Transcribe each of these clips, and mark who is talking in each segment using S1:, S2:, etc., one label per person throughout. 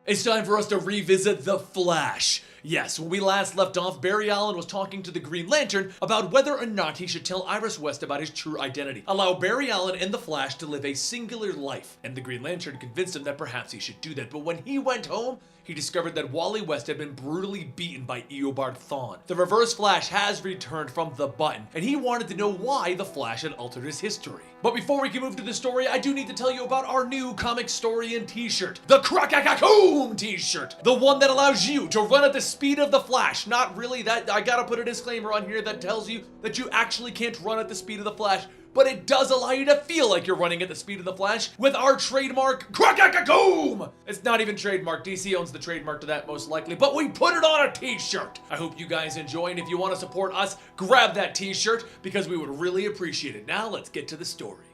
S1: It's time for us to revisit The Flash. Yes, when we last left off, Barry Allen was talking to the Green Lantern about whether or not he should tell Iris West about his true identity. Allow Barry Allen and the Flash to live a singular life. And the Green Lantern convinced him that perhaps he should do that. But when he went home, he discovered that Wally West had been brutally beaten by Eobard Thawne. The Reverse Flash has returned from the button, and he wanted to know why the Flash had altered his history. But before we can move to the story, I do need to tell you about our new Comicstorian t-shirt. The Crack-a-Coom t-shirt! The one that allows you to run at the speed of the Flash. Not really that, I gotta put a disclaimer on here that tells you that you actually can't run at the speed of the Flash, but it does allow you to feel like you're running at the speed of the Flash with our trademark Crack-a-Coom! It's not even trademark, DC owns the trademark to that most likely, but we put it on a t-shirt! I hope you guys enjoy, and if you want to support us, grab that t-shirt because we would really appreciate it. Now let's get to the story.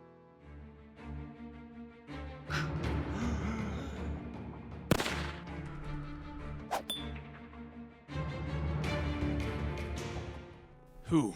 S1: Who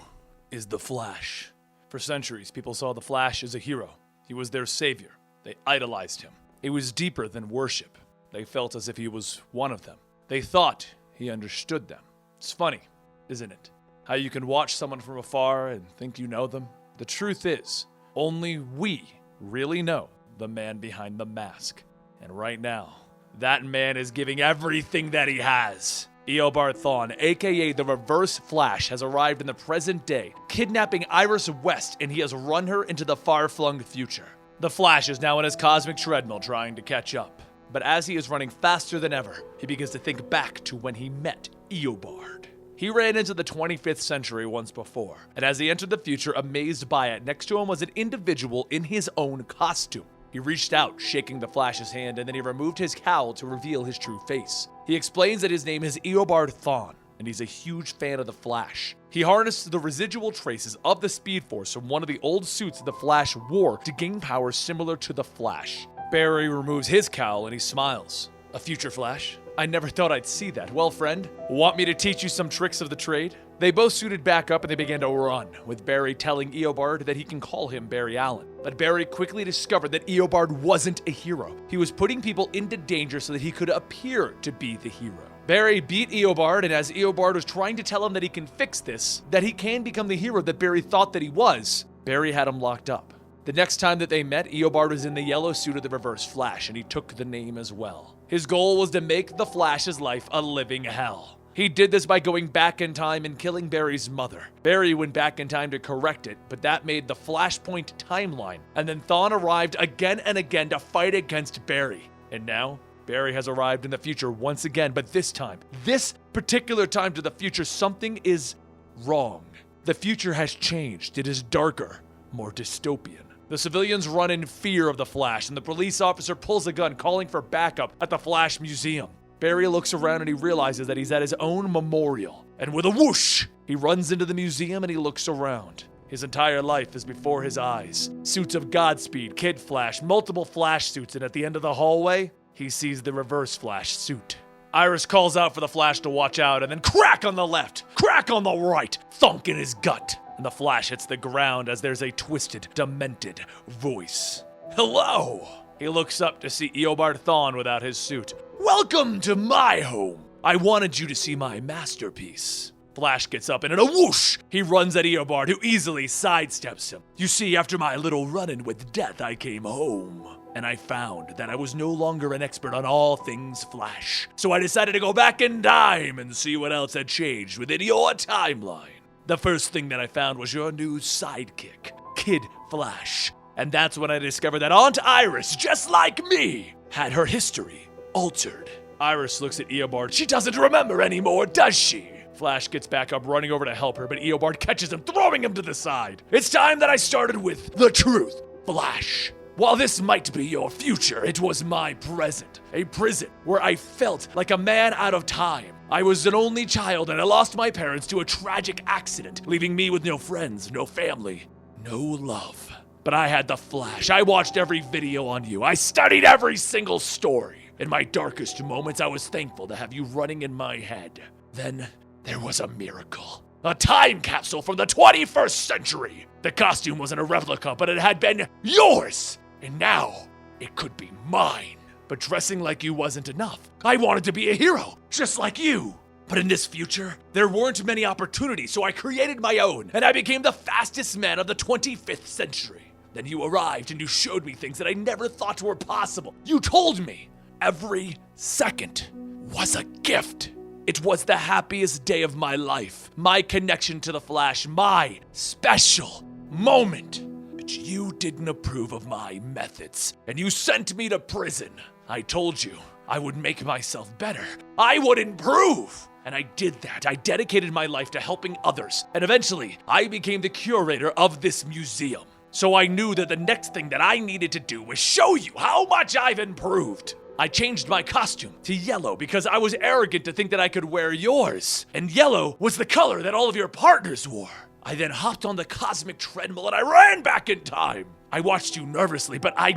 S1: is the Flash? For centuries, people saw the Flash as a hero. He was their savior. They idolized him. It was deeper than worship. They felt as if he was one of them. They thought he understood them. It's funny, isn't it? How you can watch someone from afar and think you know them. The truth is, only we really know the man behind the mask. And right now, that man is giving everything that he has. Eobard Thawne, aka the Reverse Flash, has arrived in the present day, kidnapping Iris West, and he has run her into the far-flung future. The Flash is now on his cosmic treadmill trying to catch up. But as he is running faster than ever, he begins to think back to when he met Eobard. He ran into the 25th century once before, and as he entered the future, amazed by it, next to him was an individual in his own costume. He reached out, shaking the Flash's hand, and then he removed his cowl to reveal his true face. He explains that his name is Eobard Thawne, and he's a huge fan of the Flash. He harnessed the residual traces of the Speed Force from one of the old suits the Flash wore to gain powers similar to the Flash. Barry removes his cowl and he smiles. A future Flash? I never thought I'd see that. Well, friend, want me to teach you some tricks of the trade? They both suited back up and they began to run, with Barry telling Eobard that he can call him Barry Allen. But Barry quickly discovered that Eobard wasn't a hero. He was putting people into danger so that he could appear to be the hero. Barry beat Eobard, and as Eobard was trying to tell him that he can fix this, that he can become the hero that Barry thought that he was, Barry had him locked up. The next time that they met, Eobard was in the yellow suit of the Reverse Flash, and he took the name as well. His goal was to make the Flash's life a living hell. He did this by going back in time and killing Barry's mother. Barry went back in time to correct it, but that made the Flashpoint timeline, and then Thawne arrived again and again to fight against Barry. And now, Barry has arrived in the future once again, but this particular time to the future, something is wrong. The future has changed. It is darker, more dystopian. The civilians run in fear of the Flash, and the police officer pulls a gun, calling for backup at the Flash Museum. Barry looks around and he realizes that he's at his own memorial. And with a whoosh, he runs into the museum and he looks around. His entire life is before his eyes. Suits of Godspeed, Kid Flash, multiple Flash suits, and at the end of the hallway, he sees the Reverse Flash suit. Iris calls out for the Flash to watch out, and then crack on the left, crack on the right, thunk in his gut. And the Flash hits the ground as there's a twisted, demented voice. Hello! He looks up to see Eobard Thawne without his suit. Welcome to my home. I wanted you to see my masterpiece. Flash gets up and in a whoosh, he runs at Eobard, who easily sidesteps him. You see, after my little run-in with death, I came home. And I found that I was no longer an expert on all things Flash. So I decided to go back in time and see what else had changed within your timeline. The first thing that I found was your new sidekick, Kid Flash. And that's when I discovered that Aunt Iris, just like me, had her history altered. Iris looks at Eobard. She doesn't remember anymore, does she? Flash gets back up, running over to help her, but Eobard catches him, throwing him to the side. It's time that I started with the truth, Flash. While this might be your future, it was my present. A prison where I felt like a man out of time. I was an only child and I lost my parents to a tragic accident, leaving me with no friends, no family, no love. But I had the Flash. I watched every video on you. I studied every single story. In my darkest moments, I was thankful to have you running in my head. Then there was a miracle. A time capsule from the 21st century. The costume wasn't a replica, but it had been yours. And now, it could be mine. But dressing like you wasn't enough. I wanted to be a hero, just like you. But in this future, there weren't many opportunities, so I created my own, and I became the fastest man of the 25th century. Then you arrived and you showed me things that I never thought were possible. You told me every second was a gift. It was the happiest day of my life. My connection to the Flash, my special moment. But you didn't approve of my methods, and you sent me to prison. I told you I would make myself better. I would improve. And I did that. I dedicated my life to helping others. And eventually, I became the curator of this museum. So I knew that the next thing that I needed to do was show you how much I've improved. I changed my costume to yellow because I was arrogant to think that I could wear yours. And yellow was the color that all of your partners wore. I then hopped on the cosmic treadmill and I ran back in time. I watched you nervously, but I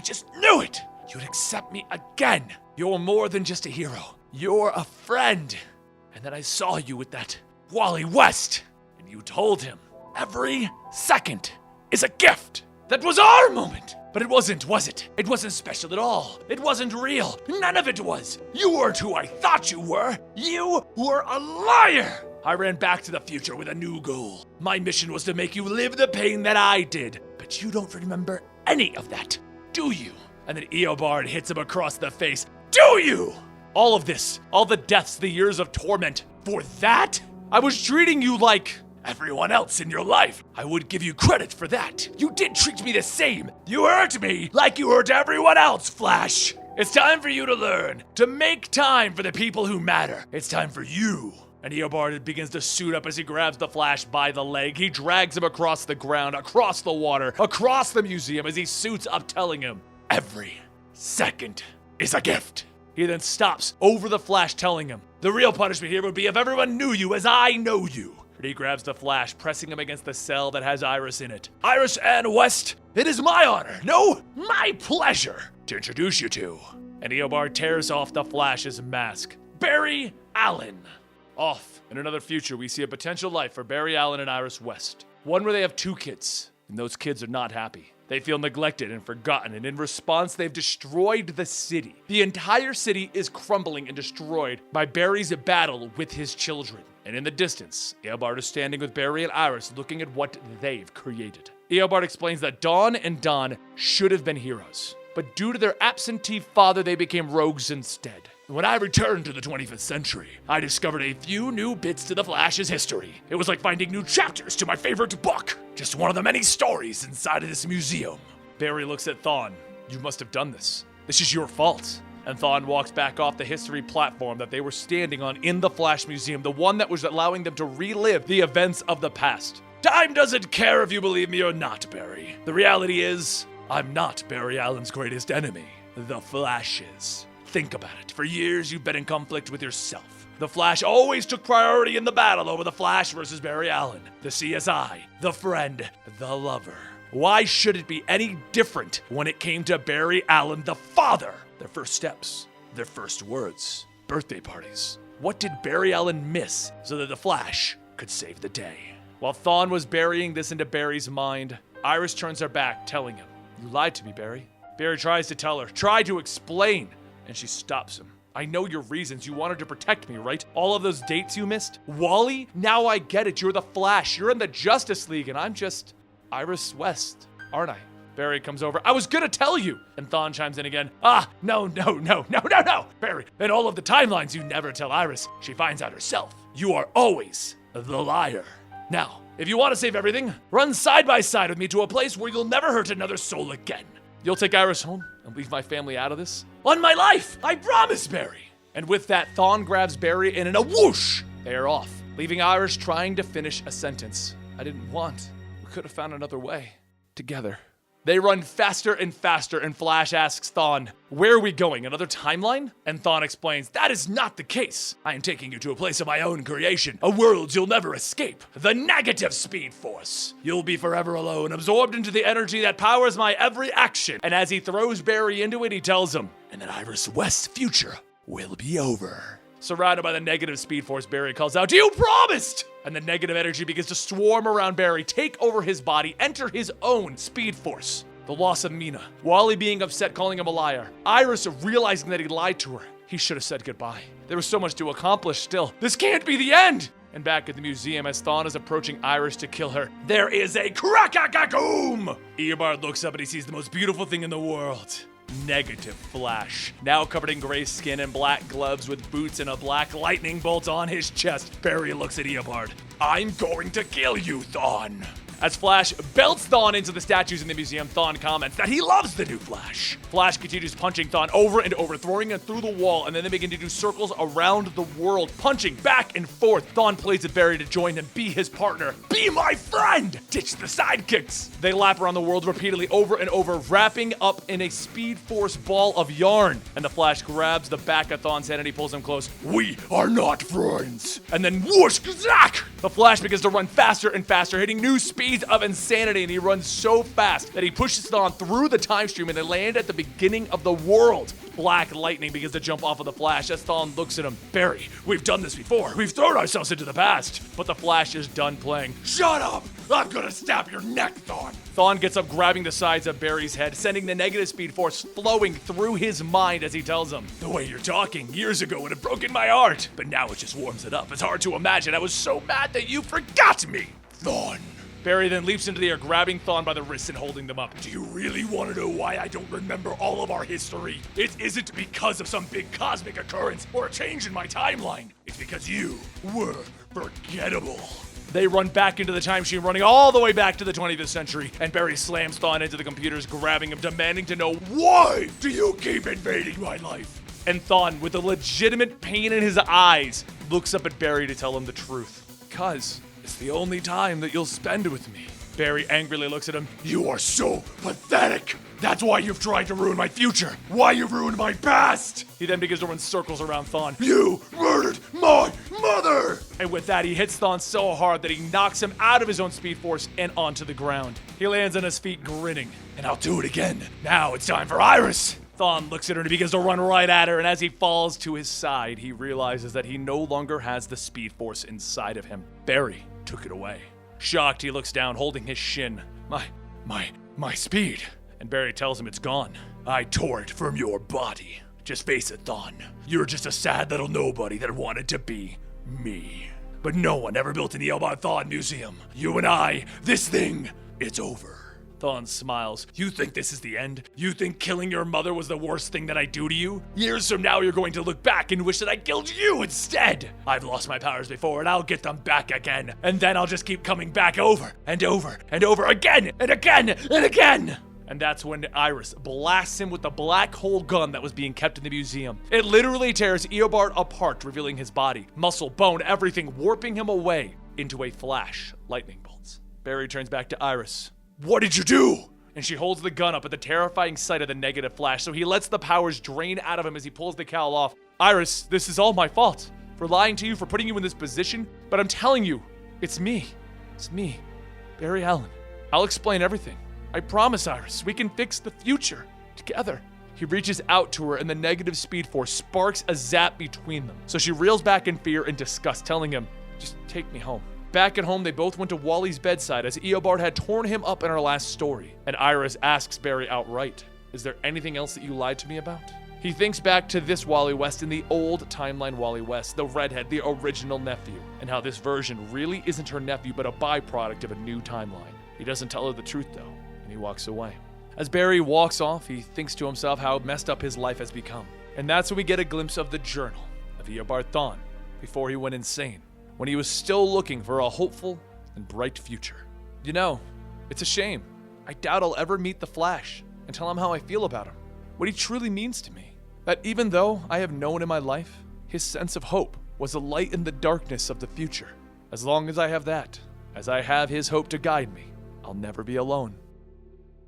S1: just knew it. You'd accept me again. You're more than just a hero. You're a friend. And then I saw you with that Wally West. And you told him every second is a gift. That was our moment. But it wasn't, was it? It wasn't special at all. It wasn't real. None of it was. You weren't who I thought you were. You were a liar. I ran back to the future with a new goal. My mission was to make you live the pain that I did. But you don't remember any of that, do you? And then Eobard hits him across the face. Do you? All of this, all the deaths, the years of torment. For that? I was treating you like everyone else in your life. I would give you credit for that. You did treat me the same. You hurt me like you hurt everyone else, Flash. It's time for you to learn to make time for the people who matter. It's time for you. And Eobard begins to suit up as he grabs the Flash by the leg. He drags him across the ground, across the water, across the museum as he suits up, telling him, every second is a gift. He then stops over the Flash, telling him, the real punishment here would be if everyone knew you as I know you. He grabs the Flash, pressing him against the cell that has Iris in it. Iris Ann West, it is my honor, no, my pleasure, to introduce you to. And Eobard tears off the Flash's mask. Barry Allen. Off. In another future, we see a potential life for Barry Allen and Iris West. One where they have 2 kids, and those kids are not happy. They feel neglected and forgotten, and in response, they've destroyed the city. The entire city is crumbling and destroyed by Barry's battle with his children. And in the distance, Eobard is standing with Barry and Iris looking at what they've created. Eobard explains that Dawn and Don should have been heroes, but due to their absentee father, they became rogues instead. When I returned to the 25th century, I discovered a few new bits to the Flash's history. It was like finding new chapters to my favorite book. Just one of the many stories inside of this museum. Barry looks at Thawne. You must have done this. This is your fault. And Thawne walks back off the history platform that they were standing on in the Flash Museum, the one that was allowing them to relive the events of the past. Time doesn't care if you believe me or not, Barry. The reality is, I'm not Barry Allen's greatest enemy. The Flash is. Think about it. For years, you've been in conflict with yourself. The Flash always took priority in the battle over the Flash versus Barry Allen. The CSI, the friend, the lover. Why should it be any different when it came to Barry Allen, the father? Their first steps, their first words, birthday parties. What did Barry Allen miss so that the Flash could save the day? While Thawne was burying this into Barry's mind, Iris turns her back, telling him, you lied to me, Barry. Barry tries to tell her, try to explain, and she stops him. I know your reasons. You wanted to protect me, right? All of those dates you missed? Wally? Now I get it. You're the Flash. You're in the Justice League, and I'm just Iris West, aren't I? Barry comes over. I was gonna tell you. And Thawne chimes in again. No. Barry, in all of the timelines, you never tell Iris. She finds out herself. You are always the liar. Now, if you want to save everything, run side by side with me to a place where you'll never hurt another soul again. You'll take Iris home and leave my family out of this? On my life! I promise, Barry! And with that, Thawne grabs Barry and in a whoosh, they are off, leaving Iris trying to finish a sentence. I didn't want. We could have found another way. Together. They run faster and faster, and Flash asks Thawne, where are we going, another timeline? And Thawne explains, that is not the case. I am taking you to a place of my own creation, a world you'll never escape, the negative Speed Force. You'll be forever alone, absorbed into the energy that powers my every action. And as he throws Barry into it, he tells him, and then Iris West's future will be over. Surrounded by the negative Speed Force, Barry calls out, you promised! And the negative energy begins to swarm around Barry, take over his body, enter his own Speed Force. The loss of Mina. Wally being upset, calling him a liar. Iris realizing that he lied to her. He should have said goodbye. There was so much to accomplish still. This can't be the end! And back at the museum, as Thawne is approaching Iris to kill her, there is a crack-a-cacoom! Eobard looks up and he sees the most beautiful thing in the world. Negative Flash. Now covered in gray skin and black gloves with boots and a black lightning bolt on his chest, Barry looks at Eobard. I'm going to kill you, Thawne. As Flash belts Thawne into the statues in the museum, Thawne comments that he loves the new Flash. Flash continues punching Thawne over and over, throwing him through the wall, and then they begin to do circles around the world, punching back and forth. Thawne plays with Barry to join him, be his partner, be my friend! Ditch the sidekicks! They lap around the world repeatedly over and over, wrapping up in a Speed Force ball of yarn. And the Flash grabs the back of Thawne's head and he pulls him close. We are not friends! And then whoosh, zack! The Flash begins to run faster and faster, hitting new speeds of insanity, and he runs so fast that he pushes Thawne through the time stream and they land at the beginning of the world. Black lightning begins to jump off of the Flash as Thawne looks at him. Barry, we've done this before. We've thrown ourselves into the past. But the Flash is done playing. Shut up! I'm gonna stab your neck, Thawne. Thawne gets up, grabbing the sides of Barry's head, sending the negative Speed Force flowing through his mind as he tells him, the way you're talking, years ago would have broken my heart, but now it just warms it up. It's hard to imagine. I was so mad that you forgot me, Thawne. Barry then leaps into the air, grabbing Thawne by the wrists and holding them up. Do you really want to know why I don't remember all of our history? It isn't because of some big cosmic occurrence or a change in my timeline. It's because you were forgettable. They run back into the time machine, running all the way back to the 20th century, and Barry slams Thawne into the computers, grabbing him, demanding to know, why do you keep invading my life? And Thawne, with a legitimate pain in his eyes, looks up at Barry to tell him the truth. Because it's the only time that you'll spend with me. Barry angrily looks at him. You are so pathetic. That's why you've tried to ruin my future. Why you've ruined my past. He then begins to run circles around Thawne. You murdered my mother. And with that, he hits Thawne so hard that he knocks him out of his own Speed Force and onto the ground. He lands on his feet grinning. And I'll do it again. Now it's time for Iris. Thawne looks at her and he begins to run right at her, and as he falls to his side, he realizes that he no longer has the Speed Force inside of him. Barry took it away. Shocked, he looks down, holding his shin. My speed. And Barry tells him it's gone. I tore it from your body. Just face it, Thawne. You're just a sad little nobody that wanted to be me. But no one ever built an Eobard Thawne museum. You and I, this thing, it's over. Thawne smiles. You think this is the end? You think killing your mother was the worst thing that I do to you? Years from now, you're going to look back and wish that I killed you instead. I've lost my powers before, and I'll get them back again. And then I'll just keep coming back over and over and over again and again and again. And that's when Iris blasts him with the black hole gun that was being kept in the museum. It literally tears Eobard apart, revealing his body, muscle, bone, everything, warping him away into a flash lightning bolt. Barry turns back to Iris. What did you do? And she holds the gun up at the terrifying sight of the negative Flash, so he lets the powers drain out of him as he pulls the cowl off. Iris, this is all my fault. For lying to you, for putting you in this position, but I'm telling you, it's me. It's me, Barry Allen. I'll explain everything. I promise, Iris, we can fix the future together. He reaches out to her and the negative Speed Force sparks a zap between them. So she reels back in fear and disgust, telling him, just take me home. Back at home, they both went to Wally's bedside as Eobard had torn him up in our last story. And Iris asks Barry outright, is there anything else that you lied to me about? He thinks back to this Wally West in the old timeline Wally West, the redhead, the original nephew, and how this version really isn't her nephew but a byproduct of a new timeline. He doesn't tell her the truth though, and he walks away. As Barry walks off, he thinks to himself how messed up his life has become. And that's when we get a glimpse of the journal of Eobard Thawne before he went insane, when he was still looking for a hopeful and bright future. You know, it's a shame. I doubt I'll ever meet the Flash and tell him how I feel about him, what he truly means to me. That even though I have known in my life, his sense of hope was a light in the darkness of the future. As long as I have that, as I have his hope to guide me, I'll never be alone.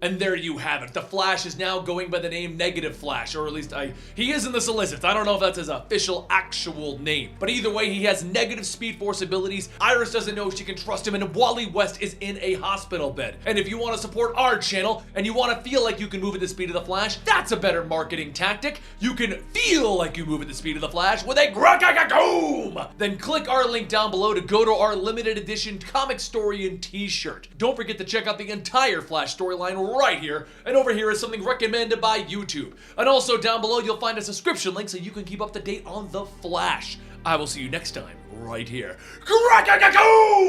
S1: And there you have it. The Flash is now going by the name Negative Flash, or at least he is in the solicits. I don't know if that's his official, actual name. But either way, he has negative Speed Force abilities. Iris doesn't know if she can trust him, and Wally West is in a hospital bed. And if you want to support our channel, and you want to feel like you can move at the speed of the Flash, that's a better marketing tactic. You can feel like you move at the speed of the Flash with a grakagoom! Then click our link down below to go to our limited edition Comicstorian t-shirt. Don't forget to check out the entire Flash storyline right here, and over here is something recommended by YouTube. And also down below you'll find a subscription link so you can keep up to date on The Flash. I will see you next time, right here. Crack-a-ca-coom!